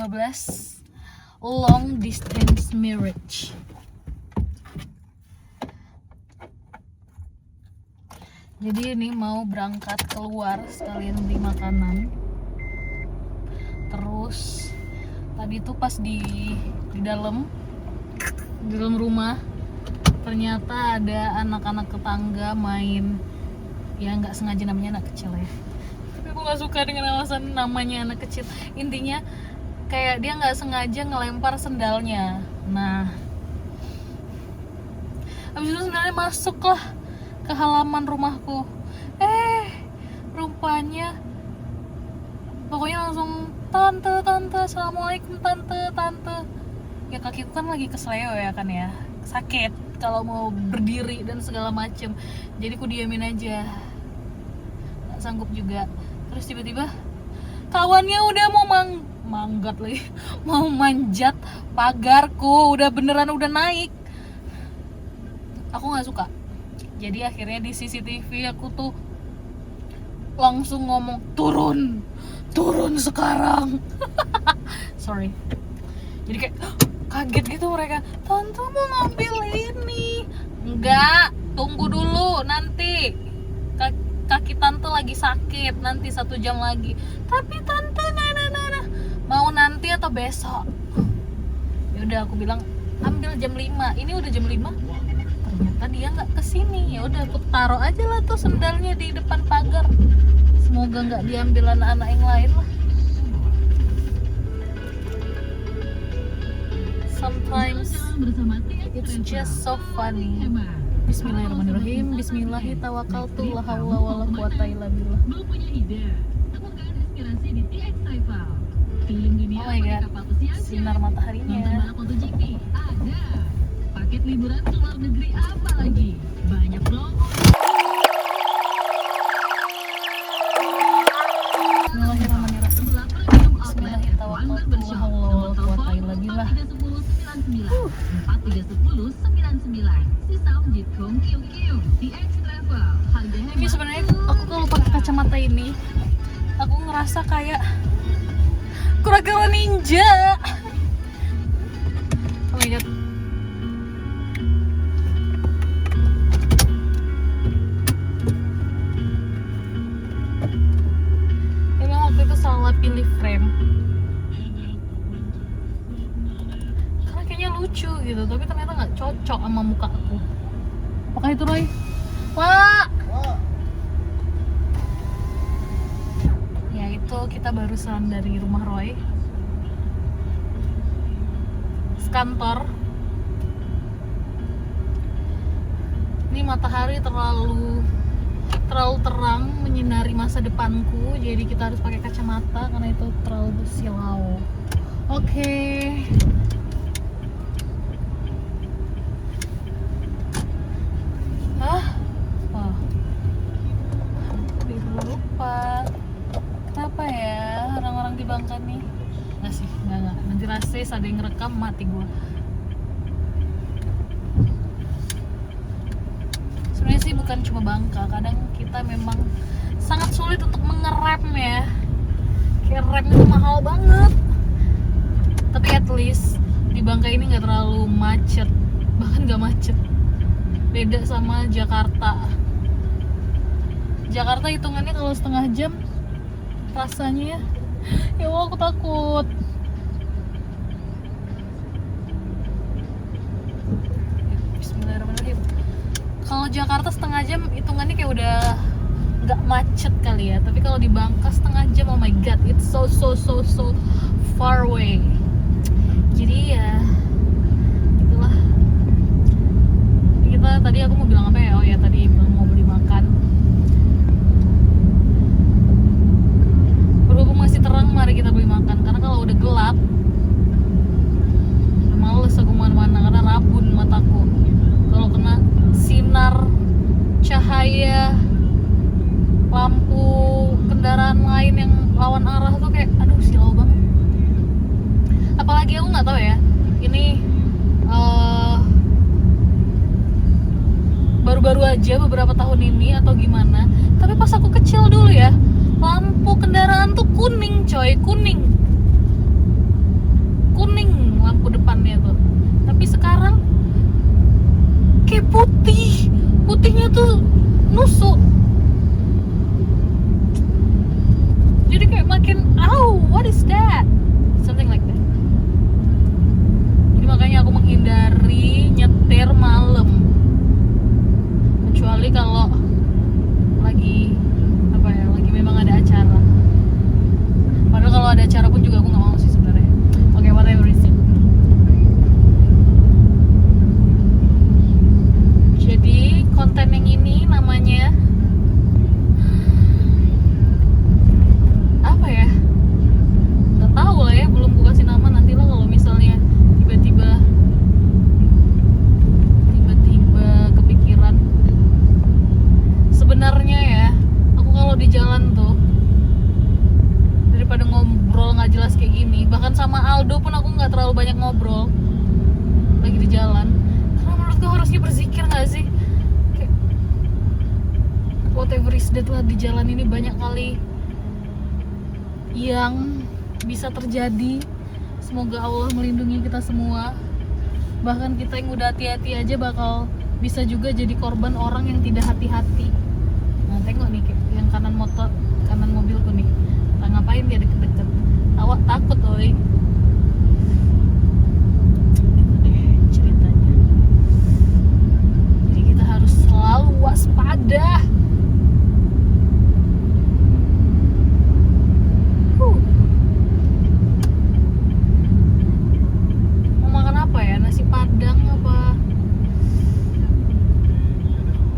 2015 long distance marriage. Jadi ini mau berangkat keluar sekalian beli makanan. Terus tadi tuh pas di dalam rumah ternyata ada anak-anak tetangga main, ya nggak sengaja, namanya anak kecil ya. Tapi aku nggak suka dengan alasan namanya anak kecil. Intinya kayak dia nggak sengaja ngelempar sendalnya. Nah, habis itu sendalnya masuk lah ke halaman rumahku. Rupanya pokoknya langsung tante, assalamualaikum tante. Ya kakiku kan lagi kesleo ya kan ya, sakit kalau mau berdiri dan segala macem. Jadi ku diamin aja, nggak sanggup juga. Terus tiba-tiba kawannya udah mau manggat lagi, mau manjat pagarku, udah naik. Aku nggak suka. Jadi akhirnya di CCTV aku tuh langsung ngomong turun sekarang. Sorry. Jadi kayak kaget gitu mereka. Tante mau ngambil ini. Enggak, tunggu dulu nanti. Kaki tante lagi sakit, nanti 1 jam lagi. Tapi tante, nah. Mau nanti atau besok? Ya udah aku bilang ambil jam 5. Ini udah jam 5. Ternyata dia nggak kesini. Ya udah aku taruh aja lah tuh sendalnya di depan pagar. Semoga nggak diambil anak-anak yang lain lah. Sometimes it's just so funny. Bismillahirrahmanirrahim. Bismillahirrahmanirrahim. La haula wala quwata illa billah. Oh my god, sinar mataharinya. Paket liburan ke luar negeri apa lagi? Banyak promo. Ini sebenarnya aku kalau pakai kacamata ini, aku ngerasa kayak kura-kura ninja. Oh my god. Emang waktu itu salah pilih frame. Karena kayaknya lucu gitu, tapi ternyata nggak cocok sama muka aku. Apakah itu Roy? Wah. Ya itu kita barusan dari rumah Roy. Kantor. Ini matahari terlalu terang menyinari masa depanku, jadi kita harus pakai kacamata karena itu terlalu bersilau. Oke. Wah. Lupa. Kenapa ya orang-orang di Bangka nih? Nggak sih, nggak. Nanti rasis ada yang ngerekam, mati gua. Sebenarnya sih bukan cuma Bangka, kadang kita memang sangat sulit untuk mengerem ya. Kayak rem itu mahal banget. Tapi at least di Bangka ini nggak terlalu macet, bahkan nggak macet. Beda sama Jakarta. Jakarta hitungannya kalau setengah jam rasanya ya Allah, aku takut. Bismillahirrahmanirrahim. Kalau Jakarta setengah jam hitungannya kayak udah nggak macet kali ya, tapi kalau di Bangka setengah jam, oh my god, it's so far away. Jadi ya itulah. Kita tadi aku mau bilang apa ya? Oh ya, tadi mau beli makan. Berhubung masih terang, mari kita beli makan. Karena kalau udah gelap, udah males aku kemana-mana karena rabun mataku. Kalau kena sinar cahaya lampu kendaraan lain yang lawan arah tuh kayak aduh silau banget. Apalagi aku nggak tahu ya, ini baru-baru aja beberapa tahun ini atau gimana, tapi pas aku kecil dulu ya, lampu kendaraan tuh kuning coy, kuning. tuh nusuk. Jadi kayak makin, what is that? Something like that. Jadi makanya aku menghindari nyetir malam. Kecuali kalau lagi lagi memang ada acara. Padahal kalau ada acara pun juga aku nggak mau sih sebenarnya. Oke, whatever is it. Jadi konten yang ini namanya apa ya? Nggak tahu lah ya, belum aku kasih nama. Nantilah kalau misalnya tiba-tiba kepikiran. Sebenarnya ya, aku kalau di jalan tuh daripada ngobrol nggak jelas kayak gini, bahkan sama Aldo pun aku nggak terlalu banyak ngobrol lagi di jalan, karena menurutku harusnya berzikir nggak sih? Kayak whatever is that lah, di jalan ini banyak kali yang bisa terjadi. Semoga Allah melindungi kita semua. Bahkan kita yang udah hati-hati aja bakal bisa juga jadi korban orang yang tidak hati-hati. Nah, tengok nih yang kanan mobilku nih. Nah, ngapain dia deket-deket? Awak takut, oi. Itu deh ceritanya. Jadi kita harus selalu waspada. Mau makan apa ya? Nasi Padang apa?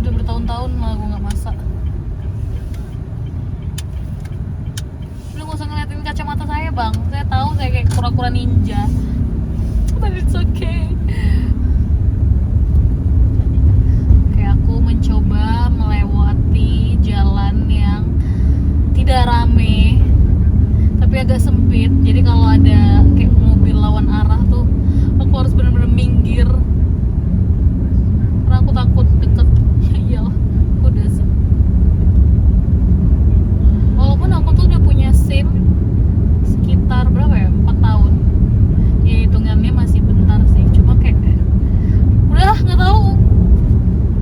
Udah bertahun-tahun malah gue nggak masak. Lu gak usah ngeliatin kacamata saya, bang. Saya tahu saya kayak kura-kura ninja, but it's okay. Kayak aku mencoba melewati jalan yang tidak rame tapi agak sempit. Jadi kalau ada kayak mobil lawan arah tuh, aku harus benar-benar minggir karena aku takut deket. Iyalah, udah sih. Walaupun aku tuh udah punya SIM sekitar berapa ya, 4 tahun ya, hitungannya masih bentar sih. Cuma kayak udah nggak tahu,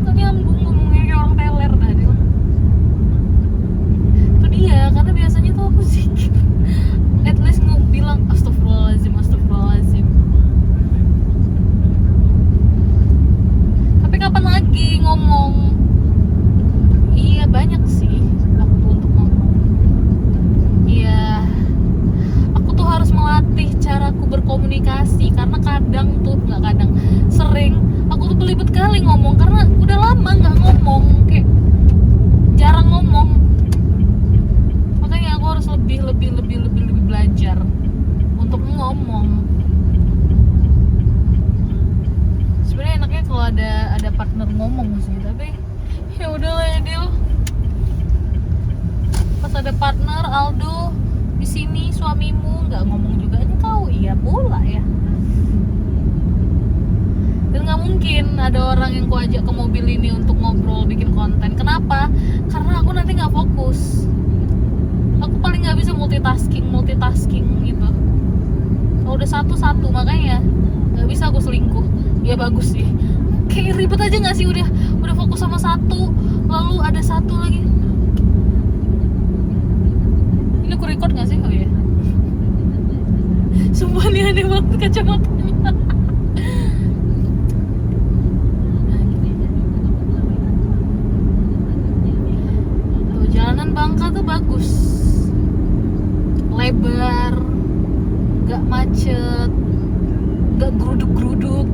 nggak nyambung ngomongnya kayak orang teler dah dia. Itu dia, karena biasanya tuh aku sih at least bilang astagfirullahaladzim. Tapi kapan lagi ngomong? Iya, banyak sih waktu untuk ngomong. Iya, aku tuh harus melatih caraku berkomunikasi, karena sering aku tuh belibet kali ngomong karena udah lama nggak ngomong, kayak jarang ngomong. Makanya aku harus lebih belajar untuk ngomong. Sebenarnya enaknya kalau ada partner ngomong sih, tapi ya udahlah ya Dil. Pas ada partner, Aldo di sini suamimu nggak ngomong juga, engkau iya pula ya. Dan nggak mungkin ada orang yang kuajak ke mobil ini untuk ngobrol bikin konten. Kenapa? Karena aku nanti nggak fokus. Aku paling nggak bisa multitasking gitu. Kalau udah satu makanya nggak bisa aku selingkuh. Ya bagus sih. Kayak ribet aja nggak sih, udah fokus sama satu, lalu ada satu lagi. Ini aku record nggak sih? Oh ya. Sumpah nih aneh banget kacamatanya. Tuh, jalanan Bangka tuh bagus, lebar, gak macet, gak geruduk-geruduk.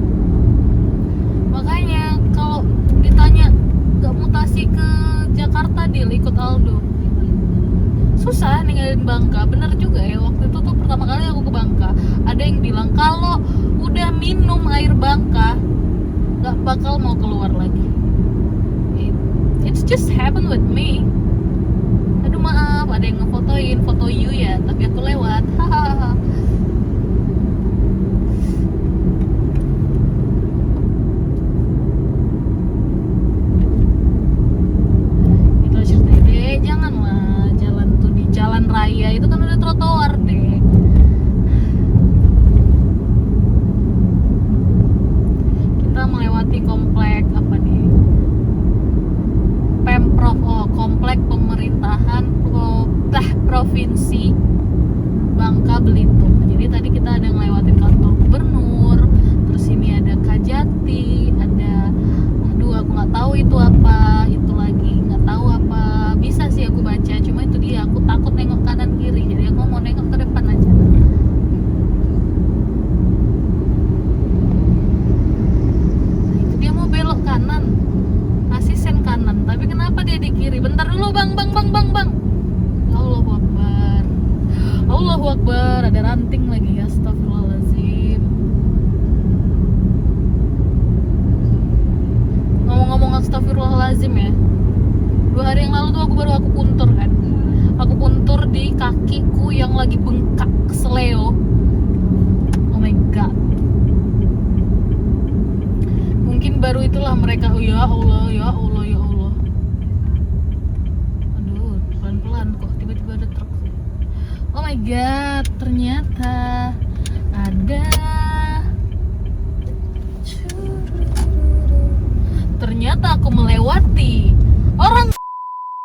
Makanya kalau ditanya gak mutasi ke Jakarta, Dil, ikut Aldo, susah ninggalin Bangka. Bener juga ya, waktu itu tuh pertama kali aku ke Bangka, ada yang bilang kalau udah minum air Bangka gak bakal mau keluar lagi. It's just happen with me. Aduh maaf, ada yang ngefotoin foto you ya, tapi aku lewat. Hahaha. Itu ceritanya deh, janganlah jalan tuh di jalan raya itu kan udah trotoar deh. Kita melewati komplek apa nih? di kiri. Bentar dulu bang. Allahu Akbar. Allahu Akbar. Ada ranting lagi, astagfirullahaladzim. Ngomong-ngomong astagfirullahaladzim ya, 2 hari yang lalu tuh aku puntur kan. Aku puntur di kakiku yang lagi bengkak kesleo. Oh my god. Mungkin baru itulah mereka. Oh ya Allah. Aduh, pelan-pelan kok tiba-tiba ada truk. Oh my god, ternyata ada